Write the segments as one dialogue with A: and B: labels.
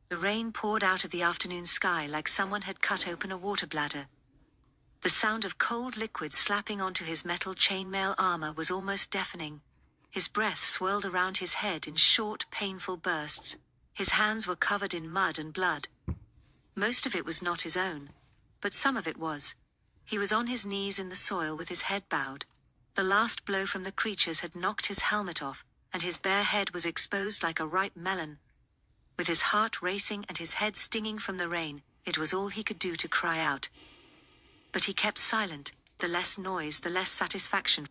A: The rain poured out of the afternoon sky like someone had cut open a water bladder. The sound of cold liquid slapping onto his metal chainmail armor was almost deafening. His breath swirled around his head in short, painful bursts. His hands were covered in mud and blood. Most of it was not his own, but some of it was. He was on his knees in the soil with his head bowed. The last blow from the creatures had knocked his helmet off, and his bare head was exposed like a ripe melon. With his heart racing and his head stinging from the rain, it was all he could do to cry out. But he kept silent. The less noise, the less satisfaction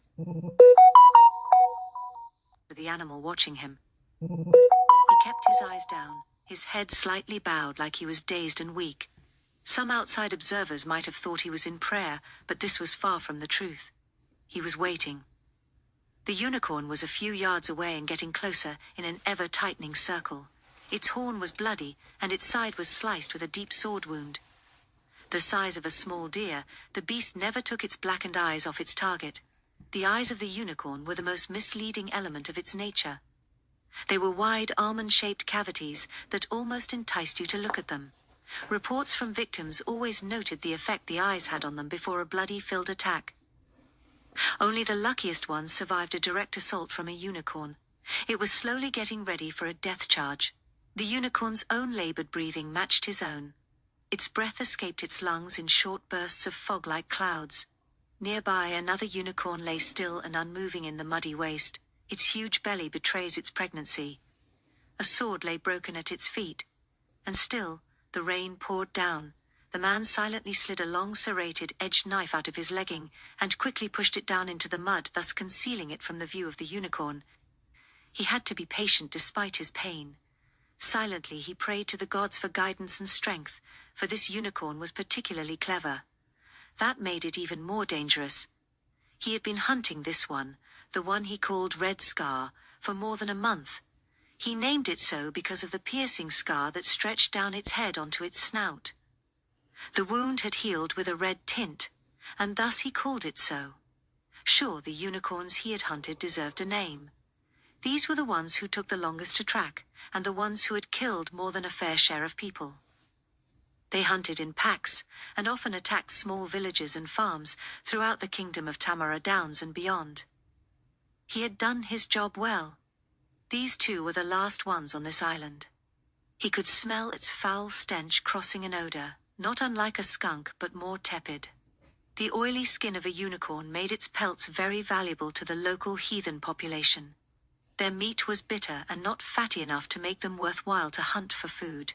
A: for the animal watching him. He kept his eyes down, his head slightly bowed like he was dazed and weak. Some outside observers might have thought he was in prayer, but this was far from the truth. He was waiting. The unicorn was a few yards away and getting closer in an ever-tightening circle. Its horn was bloody, and its side was sliced with a deep sword wound. The size of a small deer, the beast never took its blackened eyes off its target. The eyes of the unicorn were the most misleading element of its nature. They were wide almond-shaped cavities that almost enticed you to look at them. Reports from victims always noted the effect the eyes had on them before a bloody-filled attack. Only the luckiest ones survived a direct assault from a unicorn. It was slowly getting ready for a death charge. The unicorn's own labored breathing matched his own. Its breath escaped its lungs in short bursts of fog-like clouds. Nearby, another unicorn lay still and unmoving in the muddy waste. Its huge belly betrays its pregnancy. A sword lay broken at its feet. And still, the rain poured down. The man silently slid a long serrated, edged knife out of his legging, and quickly pushed it down into the mud, thus concealing it from the view of the unicorn. He had to be patient despite his pain. Silently he prayed to the gods for guidance and strength, for this unicorn was particularly clever. That made it even more dangerous. He had been hunting this one, the one he called Red Scar, for more than a month. He named it so because of the piercing scar that stretched down its head onto its snout. The wound had healed with a red tint, and thus he called it so. Sure, the unicorns he had hunted deserved a name. These were the ones who took the longest to track, and the ones who had killed more than a fair share of people. They hunted in packs, and often attacked small villages and farms throughout the kingdom of Tamara Downs and beyond. He had done his job well. These two were the last ones on this island. He could smell its foul stench crossing an odor, not unlike a skunk but more tepid. The oily skin of a unicorn made its pelts very valuable to the local heathen population. Their meat was bitter and not fatty enough to make them worthwhile to hunt for food.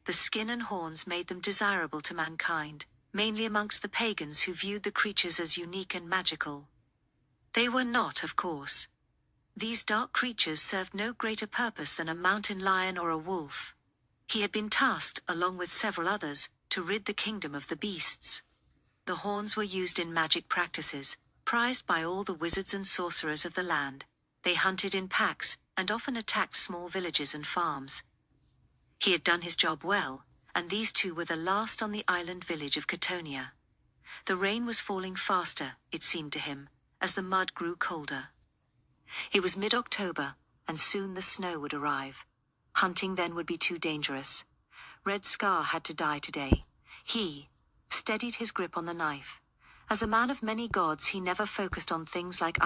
A: The skin and horns made them desirable to mankind, mainly amongst the pagans who viewed the creatures as unique and magical. They were not, of course. These dark creatures served no greater purpose than a mountain lion or a wolf. He had been tasked, along with several others, to rid the kingdom of the beasts. The horns were used in magic practices, prized by all the wizards and sorcerers of the land. They hunted in packs, and often attacked small villages and farms. He had done his job well, and these two were the last on the island village of Catonia. The rain was falling faster, it seemed to him, as the mud grew colder. It was mid-October, and soon the snow would arrive. Hunting then would be too dangerous. Red Scar had to die today. He steadied his grip on the knife. As a man of many gods, he never focused on things like